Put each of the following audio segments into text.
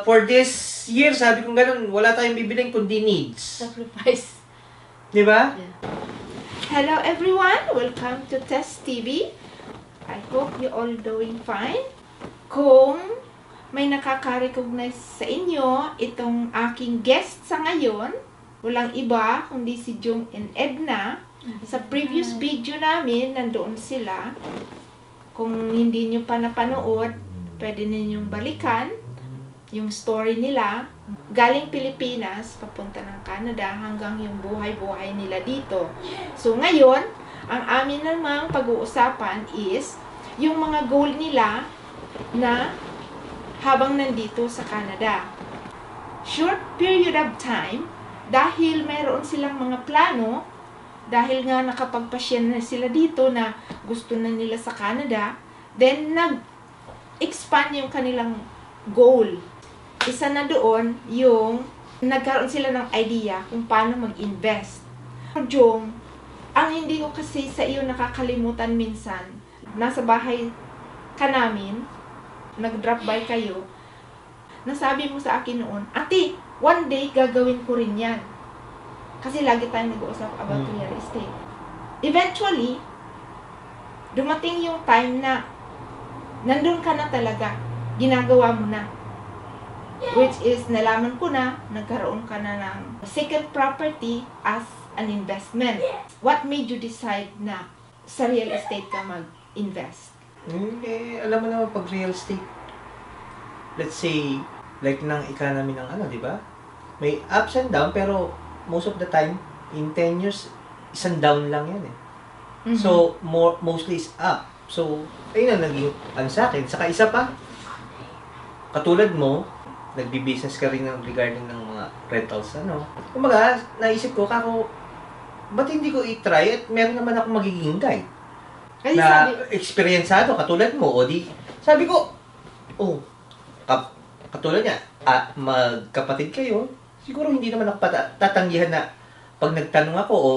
for this year, sabi ko ganun, wala tayong bibiling kundi needs. Sacrifice. Di ba? Yeah. Hello everyone! Welcome to Test TV. I hope you all doing fine. Kung may nakaka-recognize sa inyo itong aking guest sa ngayon, walang iba kundi si Jung and Edna. Sa previous video namin, nandoon sila. Kung hindi nyo pa napanood, pwede ninyong balikan yung story nila. Galing Pilipinas, papunta ng Canada, hanggang yung buhay-buhay nila dito. So ngayon, ang amin namang pag-uusapan is yung mga goal nila na habang nandito sa Canada. Short period of time, dahil mayroon silang mga plano, dahil nga nakapagpasya na sila dito na gusto na nila sa Canada, then nag-expand yung kanilang goal. Isa na doon yung nagkaroon sila ng idea kung paano mag-invest. Jung, ang hindi ko kasi sa iyo nakakalimutan minsan, nasa bahay ka namin, nag-drop by kayo, nasabi mo sa akin noon, Ate, one day gagawin ko rin yan. Kasi lagi tayong nag-uusap about real estate. Eventually, dumating yung time na nandun ka na talaga, ginagawa mo na. Which is, nalaman ko na, nagkaroon ka na ng second property as an investment. What made you decide na sa real estate ka mag-invest? Alam mo naman pag real estate, let's say, like ng economy ng di ba? May ups and down, pero most of the time, in 10 years, isang down lang yan eh. Mm-hmm. So, mostly is up. So, ayun na naging sa akin. Saka isa pa, katulad mo, nagbi-business ka rin regarding ng mga rentals, Kumaga, naisip ko, ba't hindi ko i-try at meron naman ako magiging guide. Kasi na eksperyensado, katulad mo, o di, sabi ko, katulad niya, magkapatid kayo, siguro hindi naman ako tatanggihan na pag nagtanong ako o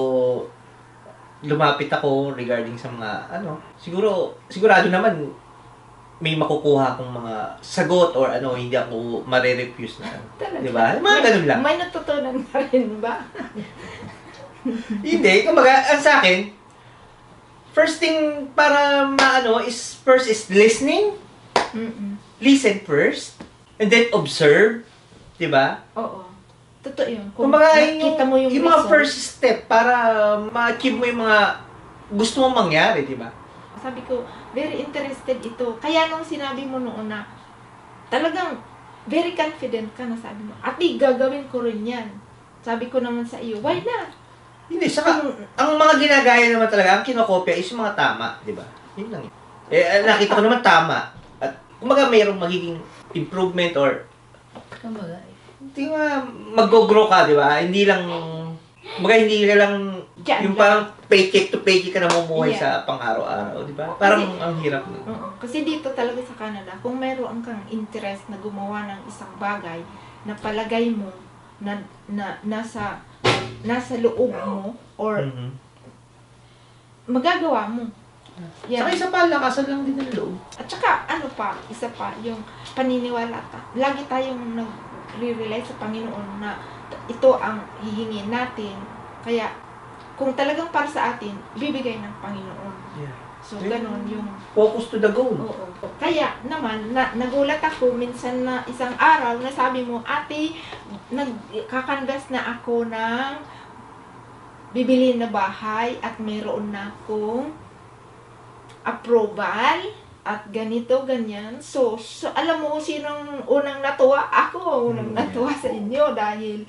lumapit ako regarding sa mga, sigurado naman, may makukuha akong mga sagot or hindi ako mare-refuse na. Di ba? Mga ganun lang. May natutunan na rin ba? Hindi. Kumaga, sa akin, first thing para first is listening. Mm-mm. Listen first. And then observe. Di ba? Oo. Totoo yun. Kumaga, nakita mo yung mga first step para ma-achieve mo yung mga gusto mong mangyari, di ba? Sabi ko, very interested ito. Kaya nung sinabi mo noon na talagang very confident ka na sabi mo, Ate, gagawin ko rin yan. Sabi ko naman sa iyo, why not? Hindi, saka, ang mga ginagaya naman talaga, ang kinokopya is yung mga tama, di ba? Yun lang. Nakita ko naman tama. At kumaga mayroong magiging improvement or hindi nga mag-grow ka, di ba? Hindi lang hindi ka lang yung parang paycheck to paycheck ka na mumuhay sa pang-araw-araw, di ba? Parang ang hirap nun. Kasi dito talaga sa Canada, kung mayroon kang interest na gumawa ng isang bagay na palagay mo na nasa loob mo or magagawa mo. Saka isa pa, lakasan lang din ng loob. At saka, isa pa, yung paniniwala lagi tayong nag-rely sa Panginoon na ito ang hihingin natin. Kaya, kung talagang para sa atin, bibigay ng Panginoon. Yeah. So, ganun yung focus to the goal. Oo. Kaya naman, nagulat ako minsan na isang araw na sabi mo, Ate, nagkakanvas na ako ng bibili na bahay at mayroon na akong approval at ganito, ganyan. So alam mo sinong unang natuwa? Ako unang natuwa sa inyo dahil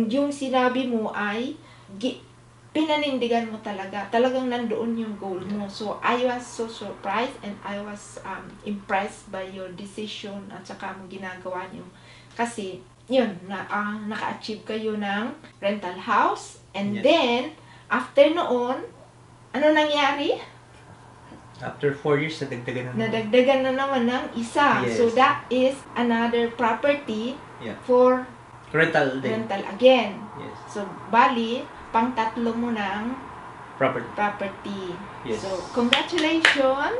yung sinabi mo ay pinanindigan mo talaga. Talagang nandoon yung goal mo. So, I was so surprised and I was impressed by your decision at saka mo ginagawa niyo. Kasi, yun, naka-achieve kayo ng rental house. And then, after noon, ano nangyari? After 4 years, nadagdagan na naman ng isa. Yes. So, that is another property for rental again. Yes. So, bali, pang-tatlo mo ng property. Yes. So, congratulations.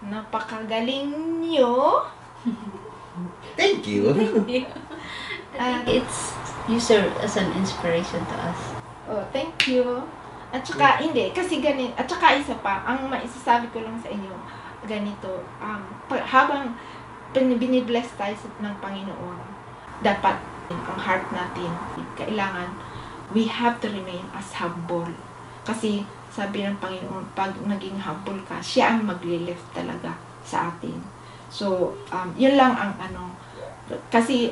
Napakagaling nyo. Thank you. I think you serve as an inspiration to us. Oh, thank you. At saka, hindi, kasi ganito, at saka isa pa, ang maisasabi ko lang sa inyo, ganito, habang binibless tayo ng Panginoon, dapat ang heart natin, kailangan, we have to remain as humble. Kasi, sabi ng Panginoon, pag naging humble ka, siya ang maglilift talaga sa atin. So, yun lang ang kasi,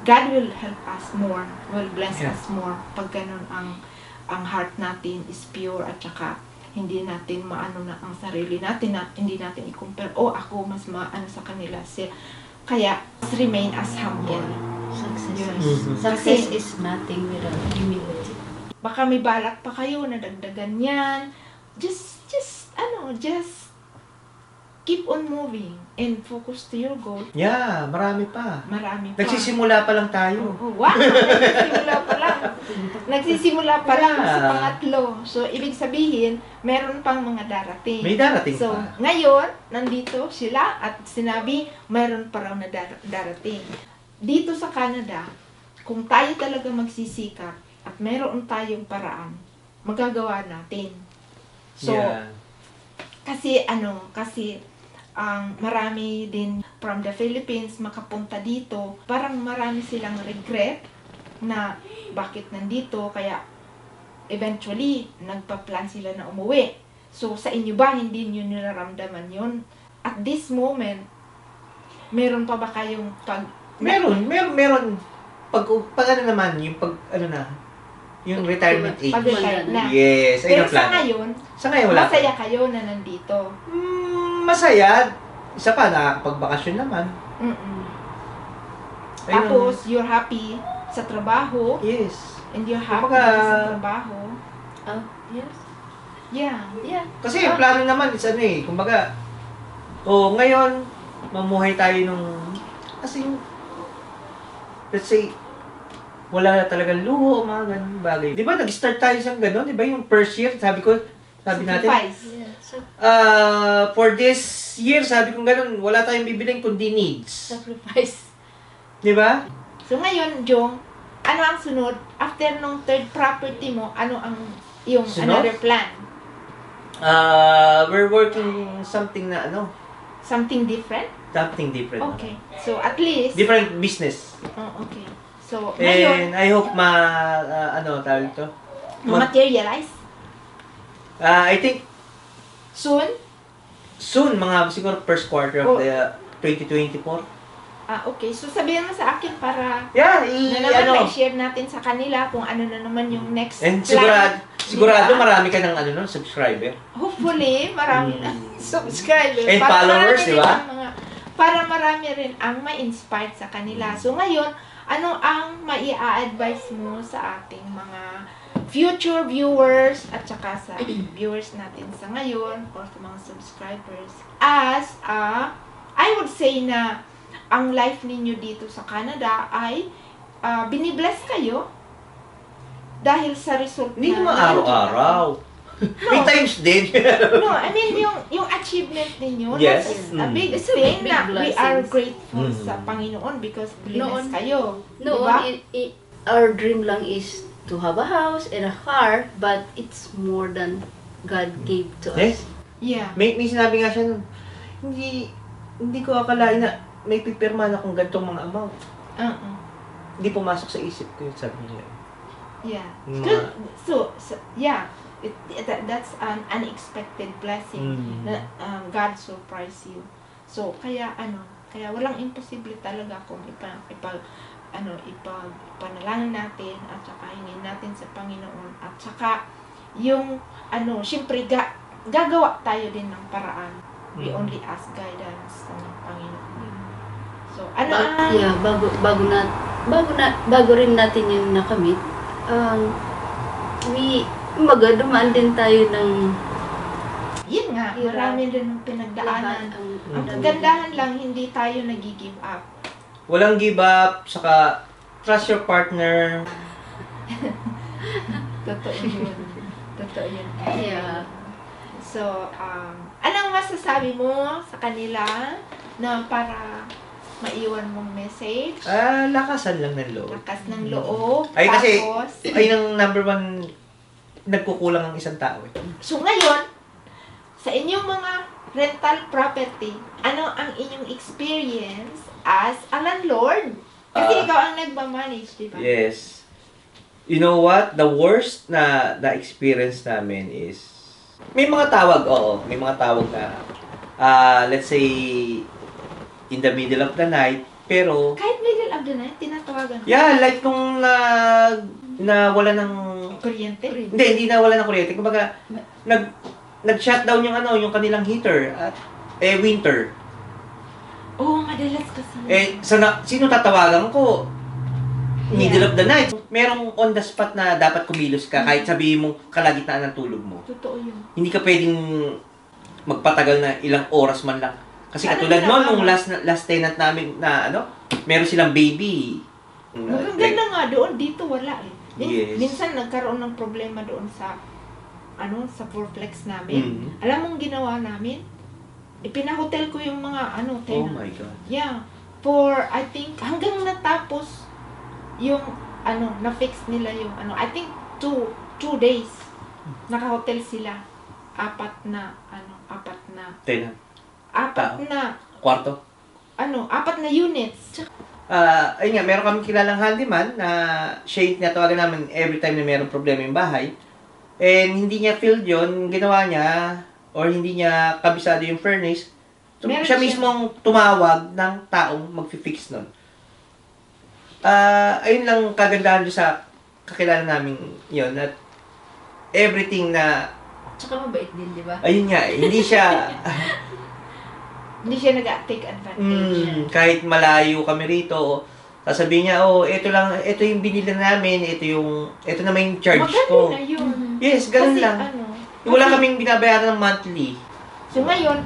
God will help us more, will bless us more pag ganun ang heart natin is pure at saka hindi natin maano na ang sarili natin at hindi natin i-compare, ako mas maano sa kanila. Kaya, remain as humble. Success is nothing without humility. Baka may balak pa kayo na dagdagan yan. Just keep on moving and focus to your goal. Yeah, marami pa. Marami pa. Nagsisimula pa lang tayo. Wow! Nagsisimula pa lang. Nagsisimula pa lang sa pangatlo. So, ibig sabihin, meron pang mga darating. May darating So, pa. ngayon, nandito sila at sinabi, meron pa raw na darating. Dito sa Canada, kung tayo talaga magsisikap at meron tayong paraan, magagawa natin. So, kasi marami din from the Philippines makapunta dito, parang marami silang regret na bakit nandito, kaya eventually nagpa-plan sila na umuwi. So sa inyo ba hindi niyo nararamdaman yun? At this moment, meron pa ba kayong Meron. Pag ano naman, yung yung retirement age. pag-retire na? Yes, ayun Pero ang plano. sa ngayon, wala pa. masaya kayo na nandito. Masaya. Isa pa, nakakapagbakasyon naman. Mm-mm. Ayun. Tapos, you're happy sa trabaho, Yes. and you're happy Kumbaga, sa trabaho. Yes. Yeah. Yeah. Kasi yung plano naman is kumbaga, ngayon, mamuhay tayo kasi let's say, wala na talagang luho, mga ganun bagay. Di ba, nag-start tayo sa ganun, di ba, yung first year, sabi natin, Sacrifice. for this year, sabi ko ganun, wala tayong bibiling kundi needs. Sacrifice. Di ba? So ngayon, Jong, ano ang sunod? After nung third property mo, ano ang yung Sunod? another plan? We're working something na Something different? something different. Okay. So at least, Different business. okay. So ngayon, And I hope tawag ito? materialize I think soon? soon, mga siguro first quarter of the 2024. Okay. So sabihin mo sa akin para Yeah, na naman share natin sa kanila kung ano na naman yung next And plan. sigurado Diba? marami ka ng subscriber. Hopefully, marami na subscribers. And Para followers, marami di ba? rin ang para marami rin ang ma-inspired sa kanila. So ngayon, ano ang mai-a-advise mo sa ating mga future viewers at saka sa viewers natin sa ngayon or sa mga subscribers? As I would say na ang life ninyo dito sa Canada ay binibless kayo dahil sa result Hindi na naman araw-araw. May times din. No, I mean yung achievement ninyo, Yes. that is a big It's a thing big na we blessings. are grateful Mm. sa Panginoon because blessed Noon- kayo. Noon, Diba? our dream lang is to have a house and a car, but it's more than God gave to Yes. us. Yeah. May sinabi nga siya nun, hindi ko akalain na may pipirma na kung ganitong mga amount. Hindi pumasok sa isip ko yun, sabi niya. Yeah. Mga- So yeah, that's an unexpected blessing na God surprise you. So kaya walang imposible talaga kung ipanalangin natin at saka hingin natin sa Panginoon at saka yung syempre gagawa tayo din ng paraan. We only ask guidance ng Panginoon. So Bago rin natin yung nakamit, dumaan din tayo ng yun nga, hirap. marami din ng pinagdaanan. Ang kagandahan lang, hindi tayo nag-give up. Walang give up, saka trust your partner. Totoo yun. Totoo yun. Yeah. So, anong masasabi mo sa kanila na para maiwan mong message? Lakasan lang ng loob. Lakas ng loob. Ay, kasi, Tapos, ay ang number one, nagkukulang ang isang tao eh. so ngayon, sa inyong mga rental property, ano ang inyong experience as a landlord? Kasi ikaw ang nagmamanage, di ba? Yes. You know what? The worst na experience namin is, may mga tawag, oo. May mga tawag na, let's say, in the middle of the night, pero, Kahit middle of the night, tinatawagan ko. yeah, like nung wala ng, Kuryente? hindi nawala ng kuryente. Kumbaga, nag-shutdown yung kanilang heater at, winter. Oo, madalas kasi. Sino tatawagan ko? Middle of the night. Merong on the spot na dapat kumilos ka kahit sabihin mong kalagitnaan ng tulog mo. Totoo yun. Hindi ka pwedeng magpatagal na ilang oras man lang. Kasi Ano katulad ginagawa noon, nung mo? last tenant namin na meron silang baby. Mukhang ganda nga doon, dito wala eh. Yes. Minsan nagkaroon ng problema doon sa sa fourplex namin. Mhm. Alam mong ginawa namin? Ipinahotel ko yung mga Oh tenant. my God. Yeah. For, I think, hanggang natapos yung, na-fix nila yung, I think, 2 days. Naka-hotel sila. Apat na Tenant. Tao. Kwarto. 4 na units. Ayun nga, meron kami kilalang handyman na siya yung tinatawagan namin every time na meron problema yung bahay. And hindi niya filled yun, ginawa niya, or hindi niya kabisado yung furnace. So, Meron siya siya. mismong tumawag ng taong mag-fix nun. Ayun lang kagandahan doon sa kakilala namin yun. At everything na, Tsaka mabait din, di ba? ayun nga, hindi siya, Hindi siya nag-take advantage. kahit malayo kami rito, sasabihin niya, ito yung binili namin, ito naman yung charge Maganda ko. na yun. Yes, ganun Kasi lang. Wala kaming binabayaran ng monthly. So ngayon,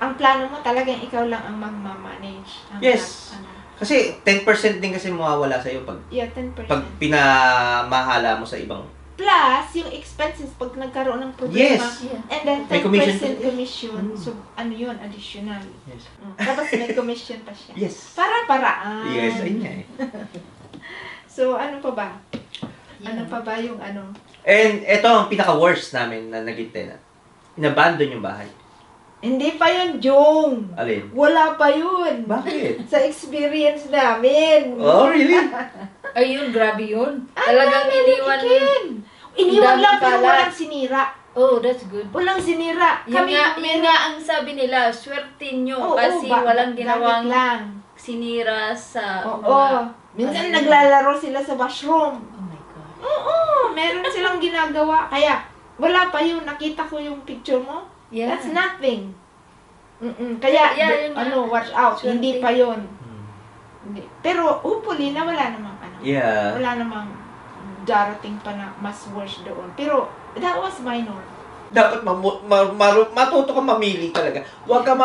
ang plano mo talagang ikaw lang ang magmamanage. Yes. Kasi 10% din kasi mawawala sa'yo pag, 10%. pag pinamahala mo sa ibang. Plus, yung expenses pag nagkaroon ng problema. Yes. Yeah. And then 10% May commission. commission. So, yun, additional. Yes. Tapos may commission pa siya. Yes. Paraan. Yes, ayun nga eh. So, ano pa ba? Yeah. Ano pa ba yung And ito ang pinaka-worst namin na naging tenant. Inabandon yung bahay. Hindi pa yun, Jong. Alin? Wala pa yun. Bakit? Sa experience namin. Oh, really? Ayun, grabe yun. Talagang iniwan. Iniwan Ang lang daming pero kalat. walang sinira. Oh, that's good. Walang sinira. Yun nga ang sabi nila, swerte nyo Oo, kasi walang ginawang gamit lang. sinira sa Oo. Minsan naglalaro sila sa washroom. Oh my God. Oo, meron silang ginagawa. Kaya, wala pa yun. Nakita ko yung picture mo. Yeah. That's nothing. Kaya, Yeah, yun nga. watch out. Swerte. Hindi pa yun. Hindi. Pero, hopefully, na wala namang Yeah. wala namang darating pa na mas worse doon. Pero, that was minor. Dapat matuto ka mamili talaga. Huwag ka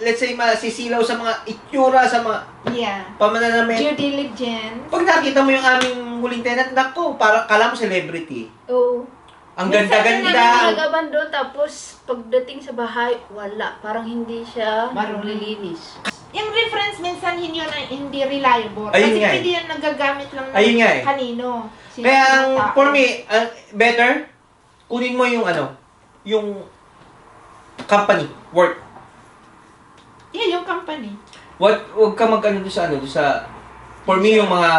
let's say, masisilaw sa mga itsura, sa mga Yeah. pamananamit. Due diligence. Pag nakita mo yung aming huling tenant, nako, para kala mo celebrity. Oh. Ang Minsan ganda-ganda. nag-abandon tapos pagdating sa bahay, wala. Parang hindi siya Marunong. lilinis. Yung reference minsan hindi reliable. Ayun Kasi nga eh. pwede yan nagagamit lang ng Ayun nga eh. kanino. Sino Kaya yung ang, tao. for me, better, kunin mo yung yung company, work. Yeah, yung company. Wag ka doon sa, for me, yung mga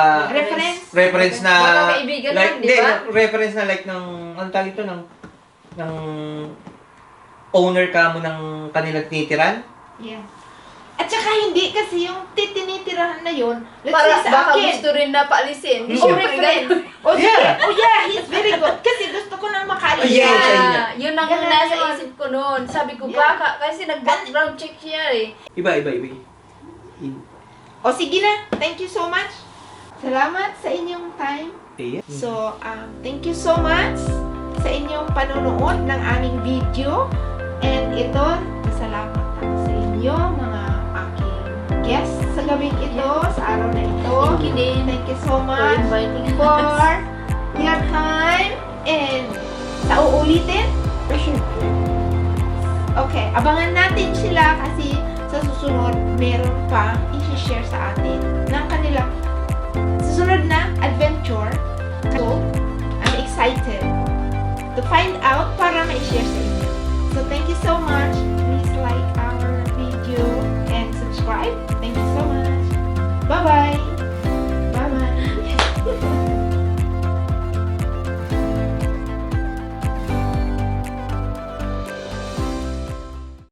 reference na, Baka kaibigan lang, di ba? reference na like ng, ang tawag ito, ng owner ka mo ng kanilang tinitiran. Yeah. At saka hindi kasi yung titinitirahan na yun, let's Para say sa baka akin. gusto rin na paalisin. Hindi Oh, siya reference. Yeah. He's very good. Kasi gusto ko nang makaalis. Yes, ayun nga. Yun ang Ganun nasa yun. isip ko noon. Sabi ko, Yeah. baka, kasi nag-background check siya eh. Iba. O sige na. Thank you so much. Salamat sa inyong time. Yeah. So, thank you so much sa inyong panonood ng aming video. And ito, salamat ako sa inyo, mga aking guests sa gabing ito, sa araw na ito. Thank you din Thank you so for much inviting for us. your time. And sa uulitin, okay, abangan natin sila kasi sa susunod meron pang i-share sa atin ng kanilang susunod na adventure. So, I'm excited to find out para ma-share sa inyo. So, thank you so much.